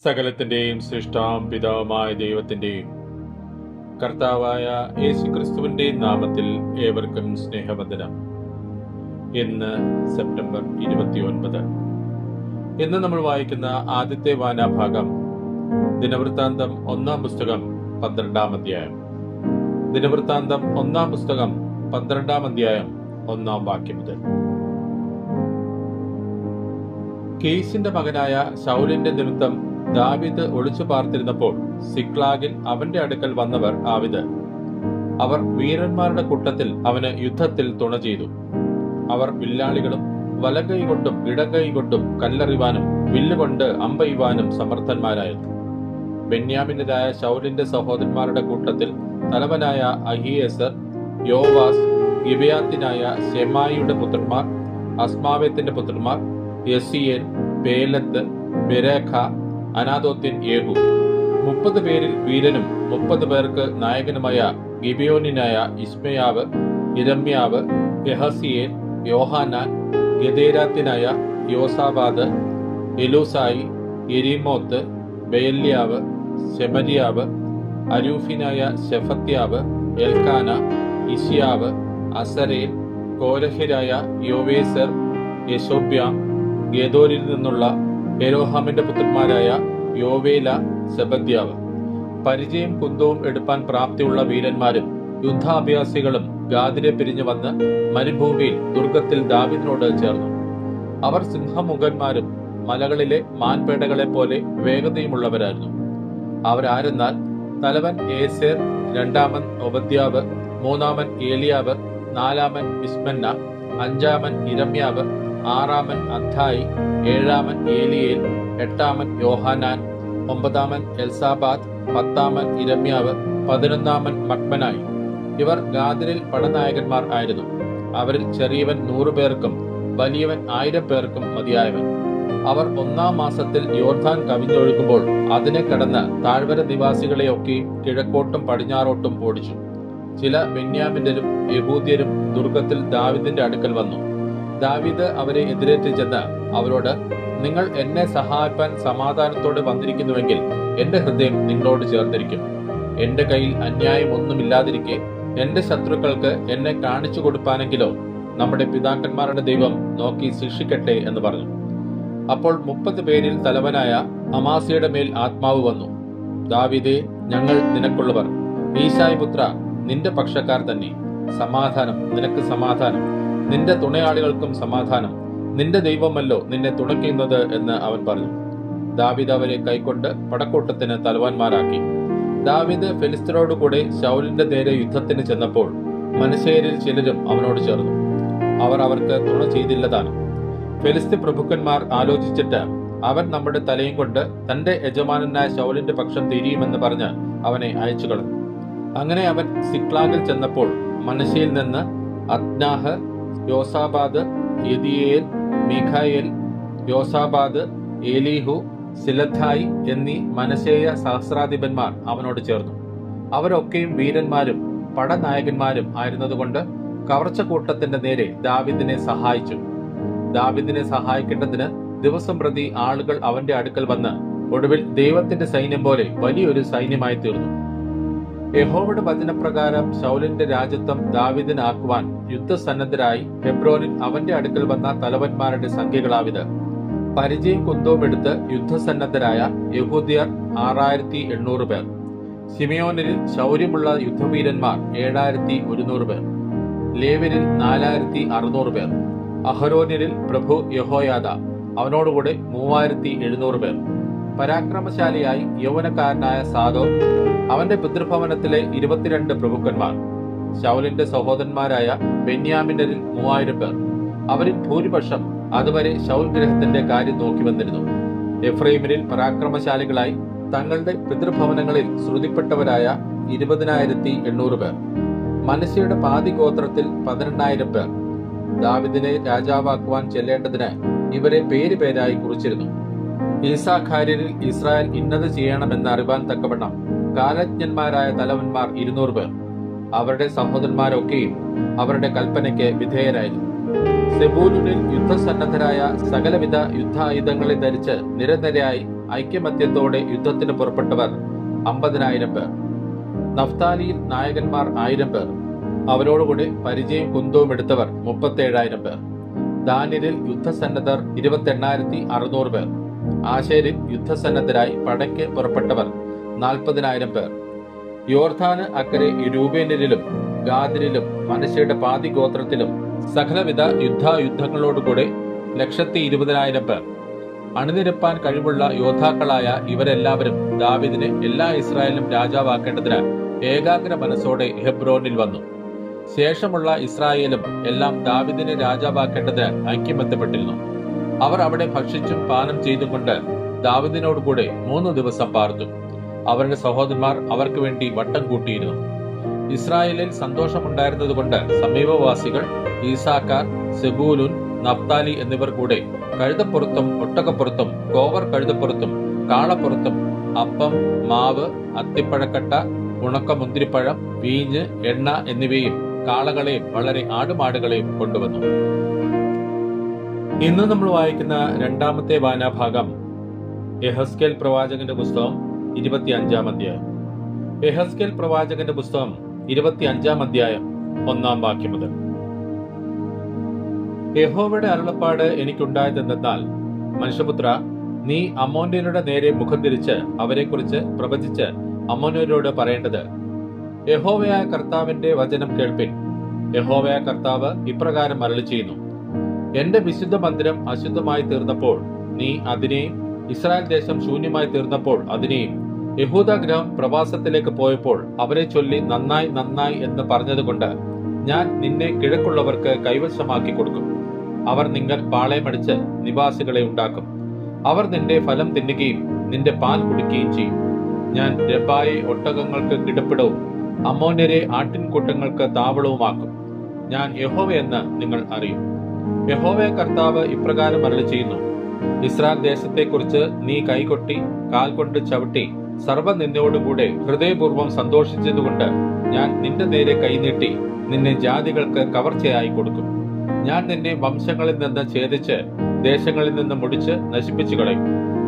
സകലത്തിന്റെയും സൃഷ്ടാവും പിതാവുമായ ദൈവത്തിന്റെയും കർത്താവായ യേശുക്രിസ്തുവിന്റെ നാമത്തിൽ ഏവർക്കും സ്നേഹവന്ദനം. ഇന്ന് സെപ്റ്റംബർ 29. ഇന്ന് നമ്മൾ വായിക്കുന്ന ആദ്യത്തെ വായനാഭാഗം ദിനവൃത്താന്തം 1-ാം പുസ്തകം 12-ാം അധ്യായം. ദിനവൃത്താന്തം 1-ാം പുസ്തകം 12-ാം അധ്യായം 1-ാം വാക്യം മുതൽ. കീശിന്റെ മകനായ ശൗലിന്റെ നിമിത്തം ദാവീദ് ഒളിച്ചു പാർത്തിരുന്നപ്പോൾ സിക്ലാഗിൽ അവന്റെ അടുക്കൽ വന്നവർ ആവിത്. അവർ വീരന്മാരുടെ കൂട്ടത്തിൽ അവന് യുദ്ധത്തിൽ തുണ ചെയ്തു. അവർ വില്ലാളികളും വലകൈ കൊണ്ടും ഇടകൈ കൊണ്ടും കല്ലെറിവാനും വില്ലുകൊണ്ട് അമ്പെയ്യുവാനും സമർത്ഥന്മാരായിരുന്നു. ബെന്യാമിന്യരായ ശൗലിന്റെ സഹോദരന്മാരുടെ കൂട്ടത്തിൽ തലവനായ അഹിയേസർ, യോവാസ്, ഗിബെയാത്യനായ ശെമായിയുടെ പുത്രന്മാർ, അസ്മാവെത്തിന്റെ പുത്രന്മാർ യസീയേൽ, പേലത്ത്, ബെരേഖ, അനാഥോത്യൻ യേഹു. 30 പേരിൽ വീരനും 30 പേർക്ക് നായകനുമായ ഗിബിയോന്യനായ ഇശ്മയാവ്, ഇരമ്യാവ്, യഹസിയേൽ, യോഹാനാൻ, ഗെദേരാത്യനായ യോസാബാദ്, എലൂസായി, യെരീമോത്ത്, ബെയല്യാവ്, ശെമരിയാവ്, അരൂഫിനായ ശെഫത്യാവ്, എൽക്കാന, ഇഷിയാവ്, അസരേൽ, കോരഹ്യരായ യോവേസർ, യശോബ്യാം, ഗേദോരിൽ നിന്നുള്ള യെരോഹാമിന്റെ പുത്രന്മാരായ യോവേല, സെബദ്യാവ്. പരിചയം കുന്തവും എടുപ്പാൻ പ്രാപ്തിയുള്ള വീരന്മാരും യുദ്ധാഭ്യാസികളും ഗാദിരെ പിരിഞ്ഞു വന്ന് മരുഭൂമിയിൽ ദുർഗത്തിൽ ദാവീദിനോട് ചേർന്നു. അവർ സിംഹമുഖന്മാരും മലകളിലെ മാൻപേടകളെ പോലെ വേഗതയുമുള്ളവരായിരുന്നു. അവരാരെന്നാൽ തലവൻ ഏസേർ, രണ്ടാമൻ ഒബദ്യാവ്, മൂന്നാമൻ ഏലിയാവ്, നാലാമൻ ഇസ്മന്ന, അഞ്ചാമൻ ഇരമ്യാവ്, ആറാമൻ അദ്ധായി, ഏഴാമൻ ഏലിയേൽ, എട്ടാമൻ യോഹാനാൻ, ഒമ്പതാമൻ എൽസാബാദ്, പത്താമൻ ഇരമ്യാവ്, 11-ാമൻ മക്ബനായി. ഇവർ ഗാദിരിൽ പടനായകന്മാർ ആയിരുന്നു. അവരിൽ ചെറിയവൻ 100 പേർക്കും വലിയവൻ 1000 പേർക്കും മതിയായവൻ. അവർ 1-ാം മാസത്തിൽ യോർദാൻ കവിഞ്ഞൊഴുകുമ്പോൾ അതിനെ കടന്ന് താഴ്വര നിവാസികളെയൊക്കെയും കിഴക്കോട്ടും പടിഞ്ഞാറോട്ടും ഓടിച്ചു. ചില ബെന്യാമിന്യരും യഹൂദ്യരും ദുർഗത്തിൽ ദാവീദിന്റെ അടുക്കൽ വന്നു. ദാവീദ് അവരെ എതിരേറ്റ് ചെന്ന് അവരോട്, നിങ്ങൾ എന്നെ സഹായിപ്പാൻ സമാധാനത്തോടെ വന്നിരിക്കുന്നുവെങ്കിൽ എന്റെ ഹൃദയം നിങ്ങളോട് ചേർന്നിരിക്കും. എന്റെ കയ്യിൽ അന്യായം ഒന്നുമില്ലാതിരിക്കെ എന്റെ ശത്രുക്കൾക്ക് എന്നെ കാണിച്ചു കൊടുപ്പാനെങ്കിലോ നമ്മുടെ പിതാക്കന്മാരുടെ ദൈവം നോക്കി ശിക്ഷിക്കട്ടെ എന്ന് പറഞ്ഞു. അപ്പോൾ 30 പേരിൽ തലവനായ അമാസിയുടെ മേൽ ആത്മാവ് വന്നു. ദാവീദേ, ഞങ്ങൾ നിനക്കുള്ളവർ, ഈശായി പുത്ര, നിന്റെ പക്ഷക്കാർ തന്നെ. സമാധാനം, നിനക്ക് സമാധാനം, നിന്റെ തുണയാളികൾക്കും സമാധാനം. നിന്റെ ദൈവമല്ലോ നിന്നെ തുണയ്ക്കുന്നത് എന്ന് അവൻ പറഞ്ഞു. ദാവീദ് അവരെ കൈക്കൊണ്ട് പടക്കൂട്ടത്തിന് തലവാന്മാരാക്കി. ദാവീദ് ഫെലിസ്ത്യരോടുകൂടെ ശൗലിന്റെ നേരെ യുദ്ധത്തിന് ചെന്നപ്പോൾ മനശ്ശേയരിൽ ചിലരും അവനോട് ചേർന്നു. അവർ അവർക്ക് തുണ ചെയ്തില്ലതാനും. ഫെലിസ്ത്യ പ്രഭുക്കന്മാർ ആലോചിച്ചിട്ട് അവൻ നമ്മുടെ തലയും കൊണ്ട് തന്റെ യജമാനനായ ശൗലിന്റെ പക്ഷം തിരിയുമെന്ന് പറഞ്ഞ് അവനെ അയച്ചു കളഞ്ഞു. അങ്ങനെ അവൻ സിക്ലാഗിൽ ചെന്നപ്പോൾ മനശ്ശയിൽ നിന്ന് അദ്നാഹ്, യോസാബാദ്, യദിയേൽ, മീഖായേൽ, യോസാബാദ്, ഏലീഹു, സിലഥായി എന്നീ മനശ്ശേയ സഹസ്രാധിപന്മാർ അവനോട് ചേർന്നു. അവരൊക്കെയും വീരന്മാരും പടനായകന്മാരും ആയിരുന്നതുകൊണ്ട് കവർച്ചക്കൂട്ടത്തിന്റെ നേരെ ദാവീദിനെ സഹായിച്ചു. ദാവീദിനെ സഹായിക്കേണ്ടതിന് ദിവസം പ്രതി ആളുകൾ അവന്റെ അടുക്കൽ വന്ന് ഒടുവിൽ ദൈവത്തിന്റെ സൈന്യം പോലെ വലിയൊരു സൈന്യമായി തീർന്നു. യഹോവയുടെ വചനപ്രകാരം ശൗലിന്റെ രാജ്യത്വം ദാവീദിനാക്കുവാൻ യുദ്ധസന്നദ്ധരായി ഹെബ്രോനിൽ അവന്റെ അടുക്കൽ വന്ന തലവന്മാരുടെ സംഖ്യകളാവിത്. പരിചയം കുന്തവും എടുത്ത് യുദ്ധസന്നദ്ധരായ യഹൂദ്യർ 6800 പേർ. ശിമയോനിൽ ശൗര്യമുള്ള യുദ്ധവീരന്മാർ 7100 പേർ. ലേവ്യരിൽ 4600 പേർ. അഹരോന്യരിൽ പ്രഭു യഹോയാദ, അവനോടുകൂടെ 3700 പേർ. പരാക്രമശാലിയായി യൗവനക്കാരനായ സാദോ, അവന്റെ പിതൃഭവനത്തിലെ 22 പ്രഭുക്കന്മാർ. ശൗലിന്റെ സഹോദരന്മാരായ ബെന്യാമിന്യരിൽ 3000 പേർ. അവരിൽ ഭൂരിപക്ഷം അതുവരെ ശൗൽ ഗ്രഹത്തിന്റെ കാര്യം നോക്കി വന്നിരുന്നു. എഫ്രൈമിനിൽ പരാക്രമശാലികളായി തങ്ങളുടെ പിതൃഭവനങ്ങളിൽ ശ്രുതിപ്പെട്ടവരായ 20800 പേർ. മനശ്ശെയുടെ പാതി ഗോത്രത്തിൽ 12000 പേർ. ദാവീദിനെ രാജാവാക്കുവാൻ ചെല്ലേണ്ടതിന് ഇവരെ പേരുപേരായി കുറിച്ചിരുന്നു. ഈസാഖാര്യരിൽ ഇസ്രായേൽ ഇന്നത് ചെയ്യണമെന്ന് അറിവാൻ തക്കവണ്ണം കാലജ്ഞന്മാരായ തലവന്മാർ 200 പേർ. അവരുടെ സഹോദരന്മാരൊക്കെയും അവരുടെ കൽപ്പനയ്ക്ക് വിധേയരായിരുന്നു. സെബൂലൂനിൽ യുദ്ധസന്നദ്ധരായ സകലവിധ യുദ്ധായുധങ്ങളെ ധരിച്ച് നിരനിരയായി ഐക്യമത്യത്തോടെ യുദ്ധത്തിന് പുറപ്പെട്ടവർ 50,000 പേർ. നഫ്താലിയിൽ നായകന്മാർ 1000 പേർ. അവരോടുകൂടി പരിചയം കുന്തവും എടുത്തവർ 37,000 പേർ. ദാനിരിൽ യുദ്ധസന്നദ്ധർ 28,600 പേർ. ആശേരിൽ യുദ്ധസന്നദ്ധരായി പടയ്ക്ക് പുറപ്പെട്ടവർ 40,000 പേർ. യോർദാന് അക്കരെ രൂബേന്യരിലും ഗാദിരിലും മനശ്ശെയുടെ പാതി ഗോത്രത്തിലും സകലവിധ യുദ്ധങ്ങളോടുകൂടെ 120,000 പേർ. അണിനിരപ്പാൻ കഴിവുള്ള യോദ്ധാക്കളായ ഇവരെല്ലാവരും ദാവീദിനെ എല്ലാ ഇസ്രായേലും രാജാവാക്കേണ്ടതിന് ഏകാഗ്ര മനസ്സോടെ ഹെബ്രോനിൽ വന്നു. ശേഷമുള്ള ഇസ്രായേലും എല്ലാം ദാവീദിനെ രാജാവാക്കേണ്ടതിന് ഐക്യമത്യപ്പെട്ടിരുന്നു. അവർ അവിടെ ഭക്ഷിച്ചും പാനം ചെയ്തും കൊണ്ട് ദാവീദിനോടുകൂടെ 3 ദിവസം പാർത്തു. അവരുടെ സഹോദരന്മാർ അവർക്ക് വേണ്ടി വട്ടം കൂട്ടിയിരുന്നു. ഇസ്രായേലിൽ സന്തോഷമുണ്ടായിരുന്നതുകൊണ്ട് സമീപവാസികൾ ഈസാക്കാർ, സെബൂലൂൻ, നഫ്താലി എന്നിവർ കൂടെ കഴുതപ്പുറത്തും ഒട്ടകപ്പുറത്തും കോവർ കഴുതപ്പുറത്തും കാളപ്പുറത്തും അപ്പം, മാവ്, അത്തിപ്പഴക്കട്ട, ഉണക്ക മുന്തിരിപ്പഴം, വീഞ്ഞ്, എണ്ണ എന്നിവയും കാളകളെയും വളരെ ആടുമാടുകളെയും കൊണ്ടുവന്നു. ഇന്ന് നമ്മൾ വായിക്കുന്ന രണ്ടാമത്തെ വായനാഭാഗം യെഹെസ്കേൽ പ്രവാചകന്റെ പുസ്തകം 25-ാം അധ്യായം. യെഹെസ്കേൽ പ്രവാചകന്റെ പുസ്തകം 25-ാം അധ്യായം 1-ാം വാക്യം മുതൽ. യഹോവയുടെ അരുളപ്പാട് എനിക്കുണ്ടായതെന്തെന്നാൽ, മനുഷ്യപുത്ര, നീ അമ്മോന്യരുടെ നേരെ മുഖം തിരിച്ച് അവരെക്കുറിച്ച് പ്രവചിച്ച് അമ്മോന്യരോട് പറയേണ്ടത്: യഹോവയായ കർത്താവിന്റെ വചനം കേൾപ്പിൻ. യഹോവയായ കർത്താവ് ഇപ്രകാരം അരുളിച്ചെയ്യുന്നു: എന്റെ വിശുദ്ധ മന്ദിരം അശുദ്ധമായി തീർന്നപ്പോൾ നീ അതിനെയും ഇസ്രായേൽ ദേശം ശൂന്യമായി തീർന്നപ്പോൾ അതിനെയും യഹൂദ ഗൃഹം പ്രവാസത്തിലേക്ക് പോയപ്പോൾ അവരെ ചൊല്ലി നന്നായി നന്നായി എന്ന് പറഞ്ഞതുകൊണ്ട് ഞാൻ നിന്നെ കിഴക്കുള്ളവർക്ക് കൈവശമാക്കി കൊടുക്കും. അവർ നിങ്ങൾ പാളയമടിച്ച് നിവാസികളെ ഉണ്ടാക്കും. അവർ നിന്റെ ഫലം തിന്നുകയും നിന്റെ പാൽ കുടിക്കുകയും ചെയ്യും. ഞാൻ രബ്ബായെ ഒട്ടകങ്ങൾക്ക് കിടപ്പിടവും അമ്മോന്യരെ ആട്ടിൻകൂട്ടങ്ങൾക്ക് താവളവുമാക്കും. ഞാൻ യഹോവയെന്ന് നിങ്ങൾ അറിയും. യഹോവയായ കർത്താവ് ഇപ്രകാരം അരുളിച്ചെയ്യുന്നു: ഇസ്രായേൽ ദേശത്തെക്കുറിച്ച് നീ കൈകൊട്ടി കാൽ കൊണ്ട് ചവിട്ടി സർവ്വനിന്ദയോടുകൂടെ ഹൃദയപൂർവ്വം സന്തോഷിച്ചതുകൊണ്ട് ഞാൻ നിന്റെ നേരെ കൈനീട്ടി നിന്നെ ജാതികൾക്ക് കവർച്ചയായി കൊടുക്കും. ഞാൻ നിന്നെ വംശങ്ങളിൽ നിന്ന് ഛേദിച്ച് ദേശങ്ങളിൽ നിന്ന് മുടിച്ച് നശിപ്പിച്ചു കളയും.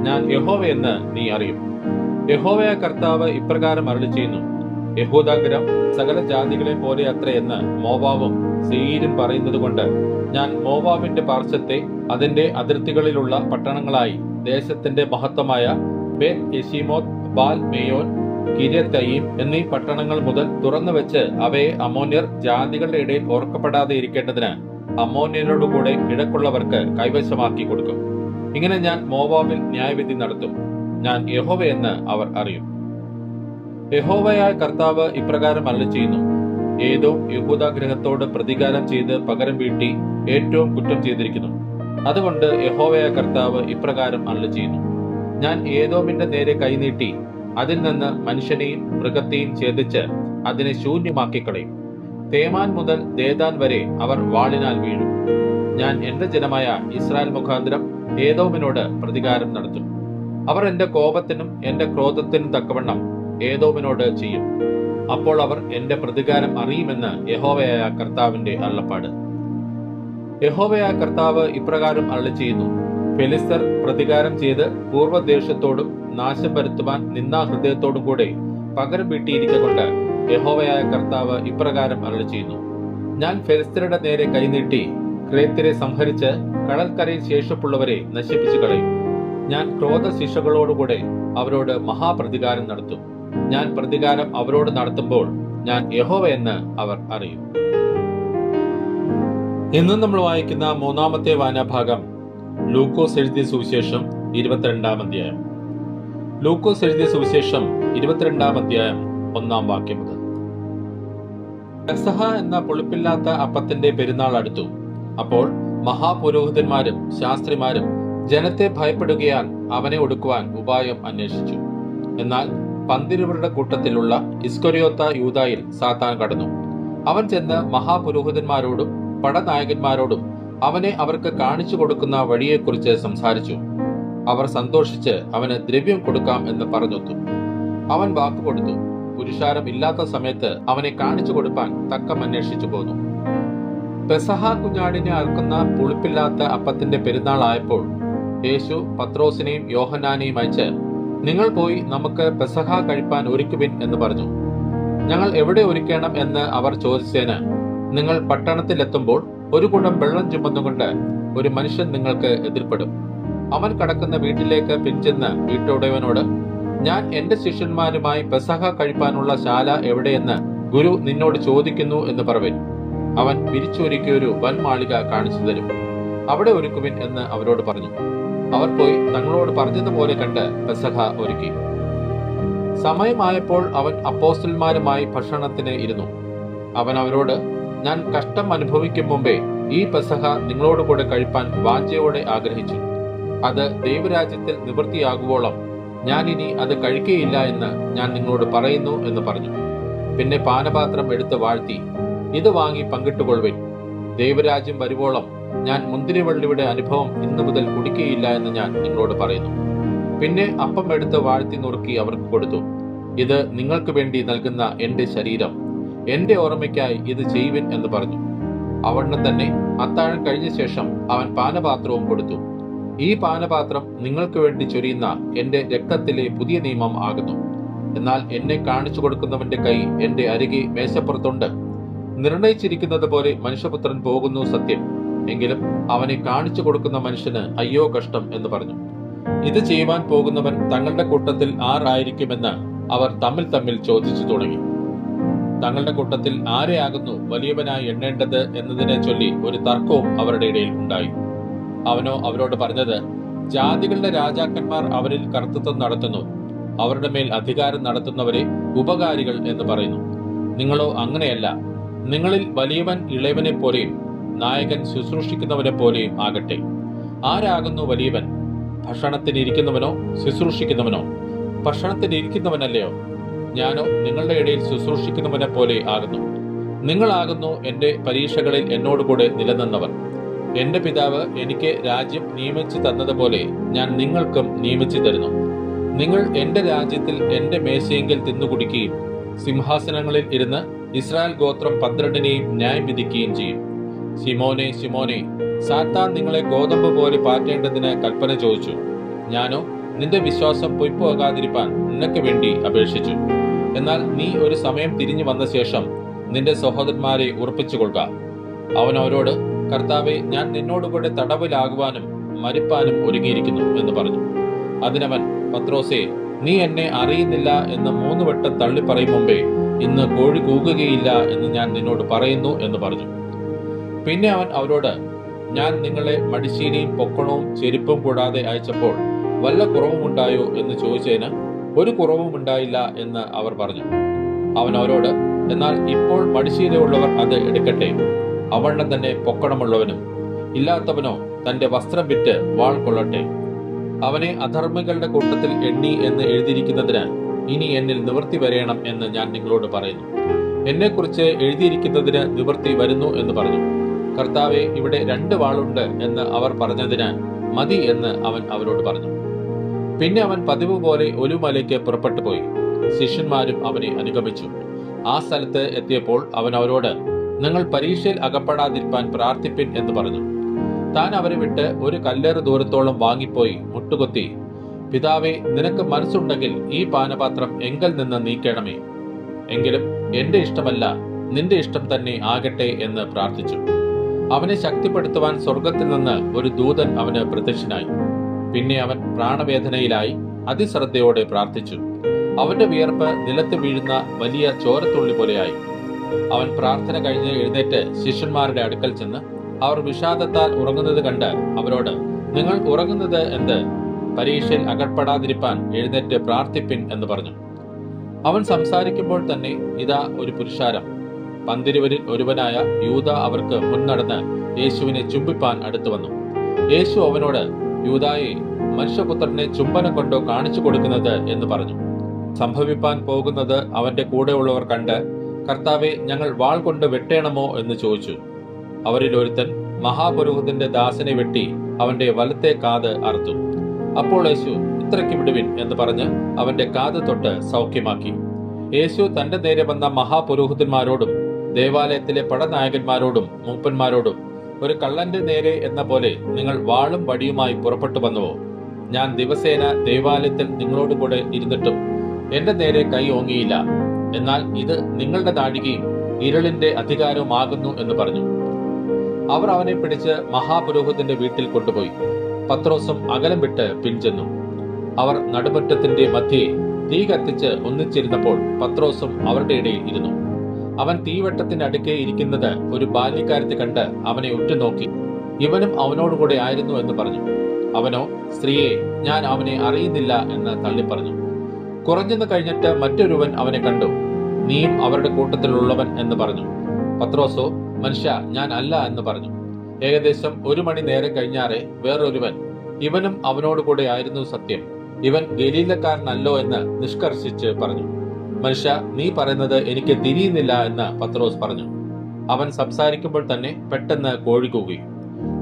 ഞാൻ യഹോവയെന്ന് നീ അറിയും. യഹോവയായ കർത്താവ് ഇപ്രകാരം അരുളിച്ചെയ്യുന്നു: യഹൂദാഗൃഹം സകല ജാതികളെ പോലെ അത്രയെന്ന് മോവാബും സെയീരും പറയുന്നത് കൊണ്ട് ഞാൻ മോവാബിന്റെ പാർശ്വത്തെ അതിന്റെ അതിർത്തികളിലുള്ള പട്ടണങ്ങളായി ദേശത്തിന്റെ മഹത്വമായ ബേത് യെശീമോത്ത്, ബാൽ മേയോൻ, കിര്യത്തയീം എന്നീ പട്ടണങ്ങൾ മുതൽ തുറന്നു വെച്ച് അവയെ അമ്മോന്യർ ജാതികളുടെ ഇടയിൽ ഓർക്കപ്പെടാതെ ഇരിക്കേണ്ടതിന് അമ്മോന്യരോടുകൂടെ കിഴക്കുള്ളവർക്ക് കൈവശമാക്കി കൊടുക്കും. ഇങ്ങനെ ഞാൻ മോവാബിൽ ന്യായവിധി നടത്തും. ഞാൻ യഹോവയെന്ന് അവർ അറിയും. യഹോവയായ കർത്താവ് ഇപ്രകാരം അരുളിച്ചെയ്യുന്നു: ഏദോം യഹൂദ ഗൃഹത്തോട് പ്രതികാരം ചെയ്ത് പകരം വീട്ടി ഏറ്റവും കുറ്റം ചെയ്തിരിക്കുന്നു. അതുകൊണ്ട് യഹോവയായ കർത്താവ് ഇപ്രകാരം അരുളിച്ചെയ്യുന്നു: ഞാൻ ഏദോമിന്റെ നേരെ കൈനീട്ടി അതിൽ നിന്ന് മനുഷ്യനെയും മൃഗത്തെയും ഛേദിച്ച് അതിനെ ശൂന്യമാക്കി കളയും. തേമാൻ മുതൽ ദേദാൻ വരെ അവർ വാളിനാൽ വീഴും. ഞാൻ എന്റെ ജനമായ ഇസ്രായേൽ മുഖാന്തരം ഏദോമിനോട് പ്രതികാരം നടത്തും. അവർ എന്റെ കോപത്തിനും എന്റെ ക്രോധത്തിനും തക്കവണ്ണം ഏദോമിനോട് ചെയ്യും. അപ്പോൾ അവർ എന്റെ പ്രതികാരം അറിയുമെന്ന് യഹോവയായ കർത്താവിന്റെ അരുളപ്പാട്. യഹോവയായ കർത്താവ് ഇപ്രകാരം അരുളിച്ചെയ്യുന്നു: ഫെലിസ്തർ പ്രതികാരം ചെയ്ത് പൂർവ്വദേശത്തോടും നാശം വരുത്തുവാൻ നിന്നാ ഹൃദയത്തോടും കൂടെ പകരം വീട്ടിയിരിക്കൊണ്ട് യഹോവയായ കർത്താവ് ഇപ്രകാരം അരുളിച്ചെയ്യുന്നു: ഞാൻ ഫെലിസ്തരുടെ നേരെ കൈനീട്ടി ക്രേത്യരെ സംഹരിച്ച് കടൽക്കരയിൽ ശേഷിപ്പുള്ളവരെ നശിപ്പിച്ചു കളയും. ഞാൻ ക്രോധശിക്ഷകളോടുകൂടെ അവരോട് മഹാപ്രതികാരം നടത്തും. ഞാൻ പ്രതികാരം അവരോട് നടത്തുമ്പോൾ ഞാൻ യഹോവയെന്ന് അവർ അറിയും. ഇന്ന് നമ്മൾ വായിക്കുന്ന മൂന്നാമത്തെ വായനാഭാഗം ലൂക്കോസ് എഴുതിയ സുവിശേഷം 22-ാം അധ്യായം. ലൂക്കോസ് എഴുതിയ സുവിശേഷം 22-ാം അധ്യായം 1-ാം വാക്യം മുതൽ. പെസഹ എന്ന പുളിപ്പില്ലാത്ത അപ്പത്തിന്റെ പെരുന്നാൾ അടുത്തു. അപ്പോൾ മഹാപുരോഹിതന്മാരും ശാസ്ത്രിമാരും ജനത്തെ ഭയപ്പെടുകയാൽ അവനെ ഒടുക്കുവാൻ ഉപായം അന്വേഷിച്ചു. എന്നാൽ 12 കൂട്ടത്തിലുള്ള ഇസ്കര്യോത്ത യൂദായിൽ സാത്താൻ കടന്നു. അവൻ ചെന്ന് മഹാപുരോഹിതന്മാരോടും പടനായകന്മാരോടും അവനെ അവർക്ക് കാണിച്ചു കൊടുക്കുന്ന വഴിയെക്കുറിച്ച് സംസാരിച്ചു. അവർ സന്തോഷിച്ച് അവന് ദ്രവ്യം കൊടുക്കാം എന്ന് പറഞ്ഞൊത്തു. അവൻ വാക്കുകൊടുത്തു. പുരുഷാരം ഇല്ലാത്ത സമയത്ത് അവനെ കാണിച്ചു കൊടുപ്പാൻ തക്കം അന്വേഷിച്ചു പോന്നു. പെസഹ കുഞ്ഞാടിനെ അറുക്കുന്ന പുളിപ്പില്ലാത്ത അപ്പത്തിന്റെ പെരുന്നാൾ ആയപ്പോൾ യേശു പത്രോസിനെയും യോഹന്നാനെയും അയച്ച്, നിങ്ങൾ പോയി നമുക്ക് പെസഹ കഴിപ്പാൻ ഒരുക്കുവിൻ എന്ന് പറഞ്ഞു. ഞങ്ങൾ എവിടെ ഒരുക്കണം എന്ന് അവർ ചോദിച്ചതിന്, നിങ്ങൾ പട്ടണത്തിലെത്തുമ്പോൾ ഒരു കുടം വെള്ളം ചുമന്നുകൊണ്ട് ഒരു മനുഷ്യൻ നിങ്ങൾക്ക് എതിർപ്പെടും. അവൻ കടക്കുന്ന വീട്ടിലേക്ക് പിൻചെന്ന് വീട്ടുടയവനോട്, ഞാൻ എന്റെ ശിഷ്യന്മാരുമായി പെസഹ കഴിപ്പാനുള്ള ശാല എവിടെയെന്ന് ഗുരു നിന്നോട് ചോദിക്കുന്നു എന്ന് പറവിൻ. അവൻ വിരിച്ചൊരുക്കിയ ഒരു വൻ മാളിക കാണിച്ചു തരും. അവിടെ ഒരുക്കുവിൻ എന്ന് അവരോട് പറഞ്ഞു. അവർ പോയി തങ്ങളോട് പറഞ്ഞതുപോലെ കണ്ട് പെസഹ ഒരുക്കി. സമയമായപ്പോൾ അവൻ അപ്പോസ്തലന്മാരുമായി ഭക്ഷണത്തിന് ഇരുന്നു. അവൻ അവരോട്, ഞാൻ കഷ്ടം അനുഭവിക്കും മുമ്പേ ഈ പെസഹ നിങ്ങളോട് കൂടെ കഴിപ്പാൻ വാഞ്ഛയോടെ ആഗ്രഹിച്ചു. അത് ദൈവരാജ്യത്തിൽ നിവൃത്തിയാകുവോളം ഞാൻ ഇനി അത് കഴിക്കുകയില്ല എന്ന് ഞാൻ നിങ്ങളോട് പറയുന്നു എന്ന് പറഞ്ഞു. പിന്നെ പാനപാത്രം എടുത്ത് വാഴ്ത്തി, ഇത് വാങ്ങി പങ്കിട്ടുകൊള്ളുവിൻ. ദൈവരാജ്യം വരുവോളം ഞാൻ മുന്തിരിവള്ളിയുടെ അനുഭവം ഇന്നു മുതൽ കുടിക്കുകയില്ല എന്ന് ഞാൻ നിങ്ങളോട് പറയുന്നു. പിന്നെ അപ്പം എടുത്ത് വാഴ്ത്തി നുറുക്കി അവർക്ക് കൊടുത്തു. ഇത് നിങ്ങൾക്ക് വേണ്ടി നൽകുന്ന എന്റെ ശരീരം, എന്റെ ഓർമ്മയ്ക്കായി ഇത് ചെയ്യുവിൻ എന്ന് പറഞ്ഞു. അവണ്ണം തന്നെ അത്താഴം കഴിഞ്ഞ ശേഷം അവൻ പാനപാത്രവും കൊടുത്തു. ഈ പാനപാത്രം നിങ്ങൾക്ക് വേണ്ടി ചൊരിയുന്ന എന്റെ രക്തത്തിലെ പുതിയ നിയമം ആകുന്നു. എന്നാൽ എന്നെ കാണിച്ചു കൊടുക്കുന്നവന്റെ കൈ എന്റെ അരികെ മേശപ്പുറത്തുണ്ട്. നിർണയിച്ചിരിക്കുന്നത് പോലെ മനുഷ്യപുത്രൻ പോകുന്നു സത്യം, എങ്കിലും അവനെ കാണിച്ചു കൊടുക്കുന്ന മനുഷ്യന് അയ്യോ കഷ്ടം എന്ന് പറഞ്ഞു. ഇത് ചെയ്യുവാൻ പോകുന്നവൻ തങ്ങളുടെ കൂട്ടത്തിൽ ആരായിരിക്കുമെന്ന് അവർ തമ്മിൽ തമ്മിൽ ചോദിച്ചു തുടങ്ങി. തങ്ങളുടെ കൂട്ടത്തിൽ ആരെയാകുന്നു വലിയവനായി എണ്ണേണ്ടത് എന്നതിനെ ചൊല്ലി ഒരു തർക്കവും അവരുടെ ഇടയിൽ ഉണ്ടായി. അവനോ അവരോട് പറഞ്ഞത്, ജാതികളുടെ രാജാക്കന്മാർ അവരിൽ കർത്തൃത്വം നടത്തുന്നു, അവരുടെ മേൽ അധികാരം നടത്തുന്നവരെ ഉപകാരികൾ എന്ന് പറയുന്നു. നിങ്ങളോ അങ്ങനെയല്ല. നിങ്ങളിൽ വലിയവൻ ഇളയവനെ പോലെയും നായകൻ ശുശ്രൂഷിക്കുന്നവനെ പോലെയും ആകട്ടെ. ആരാകുന്നു വലിയവൻ? ഭക്ഷണത്തിനിരിക്കുന്നവനോ ശുശ്രൂഷിക്കുന്നവനോ? ഭക്ഷണത്തിനിരിക്കുന്നവനല്ലയോ? ഞാനോ നിങ്ങളുടെ ഇടയിൽ ശുശ്രൂഷിക്കുന്നവനെ പോലെ ആകുന്നു. നിങ്ങളാകുന്നു എന്റെ പരീക്ഷകളിൽ എന്നോടുകൂടെ നിലനിന്നവർ. എന്റെ പിതാവ് എനിക്ക് രാജ്യം നിയമിച്ചു തന്നതുപോലെ ഞാൻ നിങ്ങൾക്കും നിയമിച്ചു തരുന്നു. നിങ്ങൾ എന്റെ രാജ്യത്തിൽ എന്റെ മേശയെങ്കിൽ തിന്നുകുടിക്കുകയും സിംഹാസനങ്ങളിൽ ഇരുന്ന് ഇസ്രായേൽ ഗോത്രം 12നെയും ന്യായം വിധിക്കുകയും ചെയ്യും. ശിമോനെ, ശിമോനെ, സാത്താൻ നിങ്ങളെ ഗോതമ്പ് പോലെ പാറ്റേണ്ടതിന് കൽപ്പന ചോദിച്ചു. ഞാനോ നിന്റെ വിശ്വാസം പൊയ്പോകാതിരിപ്പാൻ നിനക്ക് വേണ്ടി അപേക്ഷിച്ചു. എന്നാൽ നീ ഒരു സമയം തിരിഞ്ഞു വന്ന ശേഷം നിന്റെ സഹോദരന്മാരെ ഉറപ്പിച്ചുകൊള്ളുക. അവൻ അവരോട്, കർത്താവെ, ഞാൻ നിന്നോടുകൂടെ തടവിലാകുവാനും മരിപ്പാനും ഒരുങ്ങിയിരിക്കുന്നു എന്ന് പറഞ്ഞു. അതിനവൻ, പത്രോസേ, നീ എന്നെ അറിയുന്നില്ല എന്ന് 3 വട്ടം തള്ളിപ്പറയും മുമ്പേ ഇന്ന് കോഴി കൂകുകയില്ല എന്ന് ഞാൻ നിന്നോട് പറയുന്നു എന്ന് പറഞ്ഞു. പിന്നെ അവൻ അവരോട്, ഞാൻ നിങ്ങളെ മടിശീലയും പൊക്കണവും ചെരുപ്പും കൂടാതെ അയച്ചപ്പോൾ വല്ല കുറവുമുണ്ടായോ എന്ന് ചോദിച്ചതിന് ഒരു കുറവും ഉണ്ടായില്ല എന്ന് അവർ പറഞ്ഞു. അവൻ അവരോട്, എന്നാൽ ഇപ്പോൾ മടിശീലയുള്ളവർ അത് എടുക്കട്ടെ, അവണ്ണം തന്നെ പൊക്കണമുള്ളവനും ഇല്ലാത്തവനോ തന്റെ വസ്ത്രം വിറ്റ് വാൾ കൊള്ളട്ടെ. അവനെ അധർമ്മികളുടെ കൂട്ടത്തിൽ എണ്ണി എന്ന് എഴുതിയിരിക്കുന്നതിന് ഇനി എന്നിൽ നിവൃത്തി വരേണം എന്ന് ഞാൻ നിങ്ങളോട് പറയുന്നു. എന്നെക്കുറിച്ച് എഴുതിയിരിക്കുന്നതിന് നിവൃത്തി വരുന്നു എന്ന് പറഞ്ഞു. കർത്താവെ, ഇവിടെ 2 വാളുണ്ട് എന്ന് അവർ പറഞ്ഞതിന് മതി എന്ന് അവൻ അവരോട് പറഞ്ഞു. പിന്നെ അവൻ പതിവ് പോലെ ഒലിവുമലയ്ക്ക് പുറപ്പെട്ടു പോയി. ശിഷ്യന്മാരും അവനെ അനുഗമിച്ചു. ആ സ്ഥലത്ത് എത്തിയപ്പോൾ അവൻ അവരോട്, നിങ്ങൾ പരീക്ഷയിൽ അകപ്പെടാതിരിപ്പാൻ പ്രാർത്ഥിപ്പിൻ എന്ന് പറഞ്ഞു. താൻ അവരെ വിട്ട് ഒരു കല്ലേറ് ദൂരത്തോളം വാങ്ങിപ്പോയി മുട്ടുകൊത്തി, പിതാവേ, നിനക്ക് മനസ്സുണ്ടെങ്കിൽ ഈ പാനപാത്രം എങ്കിൽ നിന്ന് നീക്കണമേ, എങ്കിലും എന്റെ ഇഷ്ടമല്ല നിന്റെ ഇഷ്ടം തന്നെ ആകട്ടെ എന്ന് പ്രാർത്ഥിച്ചു. അവനെ ശക്തിപ്പെടുത്തുവാൻ സ്വർഗത്തിൽ നിന്ന് ഒരു ദൂതൻ അവന് പ്രത്യക്ഷനായി. പിന്നെ അവൻ പ്രാണവേദനയിലായി അതിശ്രദ്ധയോടെ പ്രാർത്ഥിച്ചു. അവന്റെ വിയർപ്പ് നിലത്ത് വീഴുന്ന വലിയ ചോരത്തുള്ളി പോലെയായി. അവൻ പ്രാർത്ഥന കഴിഞ്ഞ് എഴുന്നേറ്റ് ശിഷ്യന്മാരുടെ അടുക്കൽ ചെന്ന് അവർ വിഷാദത്താൽ ഉറങ്ങുന്നത് കണ്ട് അവരോട്, നിങ്ങൾ ഉറങ്ങുന്നത് എന്ത്? പരീക്ഷയിൽ അകപ്പെടാതിരിപ്പാൻ എഴുന്നേറ്റ് പ്രാർത്ഥിപ്പിൻ എന്ന് പറഞ്ഞു. അവൻ സംസാരിക്കുമ്പോൾ തന്നെ ഇതാ ഒരു പുരുഷാരം, 12 ഒരുവനായ യൂദ അവർക്ക് മുൻനടന്ന് യേശുവിനെ ചുംബിപ്പാൻ അടുത്തു വന്നു. യേശു അവനോട്, യൂദായെ, മനുഷ്യപുത്രനെ ചുംബനം കൊണ്ടോ കാണിച്ചു കൊടുക്കുന്നത് എന്ന് പറഞ്ഞു. സംഭവിപ്പാൻ പോകുന്നത് അവന്റെ കൂടെയുള്ളവർ കണ്ട്, കർത്താവെ, ഞങ്ങൾ വാൾ കൊണ്ട് വെട്ടേണമോ എന്ന് ചോദിച്ചു. അവരിൽ ഒരുത്തൻ മഹാപുരോഹിതന്റെ ദാസനെ വെട്ടി അവന്റെ വലത്തെ കാത് അറുത്തു. അപ്പോൾ യേശു, ഇത്രയ്ക്ക് വിടുവിൻ എന്ന് പറഞ്ഞ് അവന്റെ കാത് തൊട്ട് സൗഖ്യമാക്കി. യേശു തന്റെ നേരെ വന്ന മഹാപുരോഹിതന്മാരോടും ദേവാലയത്തിലെ പടനായകന്മാരോടും മൂപ്പന്മാരോടും ഒരു കള്ളന്റെ നേരെ എന്ന പോലെ നിങ്ങൾ വാളും വടിയുമായി പുറപ്പെട്ടു വന്നുവോ? ഞാൻ ദിവസേന ദേവാലയത്തിൽ നിങ്ങളോട് കൂടെ ഇരുന്നിട്ടും എന്റെ നേരെ കൈ ഓങ്ങിയില്ല. എന്നാൽ ഇത് നിങ്ങളുടെ നാഴികയും ഇരുളിന്റെ അധികാരവുമാകുന്നു എന്ന് പറഞ്ഞു. അവർ അവനെ പിടിച്ച് മഹാപുരോഹിതന്റെ വീട്ടിൽ കൊണ്ടുപോയി. പത്രോസും അകലം വിട്ട് പിൻചെന്നു. അവർ നടുമുറ്റത്തിന്റെ മധ്യേ തീ കത്തിച്ച് ഒന്നിച്ചിരുന്നപ്പോൾ പത്രോസും അവരുടെ ഇടയിൽ ഇരുന്നു. അവൻ തീവെട്ടത്തിന്റെ അടുക്കെ ഇരിക്കുന്നത് ഒരു ബാല്യക്കാരത്തെ കണ്ട് അവനെ ഉറ്റുനോക്കി, ഇവനും അവനോടുകൂടെ ആയിരുന്നു എന്ന് പറഞ്ഞു. അവനോ, സ്ത്രീയെ, ഞാൻ അവനെ അറിയുന്നില്ല എന്ന് തള്ളിപ്പറഞ്ഞു. കുറഞ്ഞെന്ന് കഴിഞ്ഞിട്ട് മറ്റൊരുവൻ അവനെ കണ്ടു, നീയും അവരുടെ കൂട്ടത്തിലുള്ളവൻ എന്ന് പറഞ്ഞു. പത്രോസോ, മനുഷ്യ, ഞാൻ അല്ല എന്ന് പറഞ്ഞു. ഏകദേശം 1 മണി നേരം കഴിഞ്ഞാറെ വേറൊരുവൻ, ഇവനും അവനോടുകൂടെ ആയിരുന്നു സത്യം, ഇവൻ ഗലീലക്കാരനല്ലോ എന്ന് നിഷ്കർഷിച്ച് പറഞ്ഞു. മനുഷ്യ, നീ പറയുന്നത് എനിക്ക് തിരിയുന്നില്ല എന്ന് പത്രോസ് പറഞ്ഞു. അവൻ സംസാരിക്കുമ്പോൾ തന്നെ പെട്ടെന്ന് കോഴി കൂകി.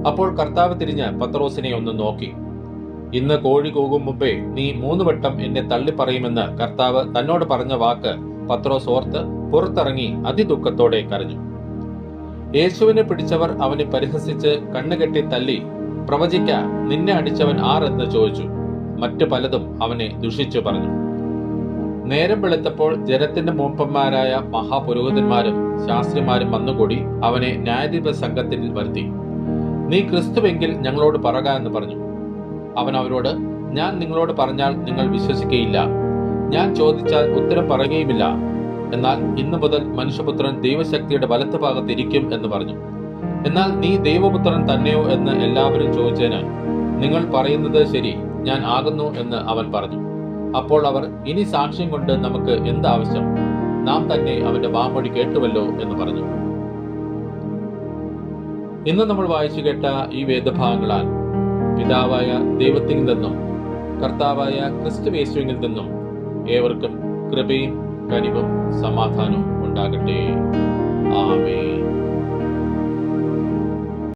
അപ്പോൾ കർത്താവ് തിരിഞ്ഞ് പത്രോസിനെ ഒന്ന് നോക്കി. ഇന്ന് കോഴി കൂകും മുമ്പേ നീ 3 വട്ടം എന്നെ തള്ളിപ്പറയുമെന്ന് കർത്താവ് തന്നോട് പറഞ്ഞ വാക്ക് പത്രോസ് ഓർത്ത് പുറത്തിറങ്ങി അതിദുഃഖത്തോടെ കരഞ്ഞു. യേശുവിനെ പിടിച്ചവർ അവനെ പരിഹസിച്ച് കണ്ണുകെട്ടി തല്ലി, പ്രവചിക്ക, നിന്നെ അടിച്ചവൻ ആർ എന്ന് ചോദിച്ചു. മറ്റു പലതും അവനെ ദുഷിച്ചു പറഞ്ഞു. നേരം വെളുത്തപ്പോൾ ജനത്തിന്റെ മൂപ്പന്മാരായ മഹാപുരോഹിതന്മാരും ശാസ്ത്രിമാരും വന്നുകൂടി അവനെ ന്യായാധിപ സംഘത്തിൽ വരുത്തി. നീ ക്രിസ്തുവെങ്കിൽ ഞങ്ങളോട് പറക എന്ന് പറഞ്ഞു. അവൻ അവരോട്, ഞാൻ നിങ്ങളോട് പറഞ്ഞാൽ നിങ്ങൾ വിശ്വസിക്കുകയില്ല, ഞാൻ ചോദിച്ചാൽ ഉത്തരം പറയുകയുമില്ല. എന്നാൽ ഇന്നു മുതൽ മനുഷ്യപുത്രൻ ദൈവശക്തിയുടെ വലത്ത് ഭാഗത്തിരിക്കും എന്ന് പറഞ്ഞു. എന്നാൽ നീ ദൈവപുത്രൻ തന്നെയോ എന്ന് എല്ലാവരും ചോദിച്ചതിന്, നിങ്ങൾ പറയുന്നത് ശരി, ഞാൻ ആകുന്നു എന്ന് അവൻ പറഞ്ഞു. അപ്പോൾ അവർ, ഇനി സാക്ഷ്യം കൊണ്ട് നമുക്ക് എന്താവശ്യം? നാം തന്നെ അവന്റെ വാമൊഴി കേട്ടുവല്ലോ എന്ന് പറഞ്ഞു. ഇന്ന് നമ്മൾ വായിച്ചു കേട്ട ഈ വേദഭാഗങ്ങളാൽ പിതാവായ ദൈവത്തിൽ നിന്നും കർത്താവായ ക്രിസ്തുയേശുവിൽ നിന്നും ഏവർക്കും കൃപയും കനിവും സമാധാനവും ഉണ്ടാകട്ടെ. ആമേൻ.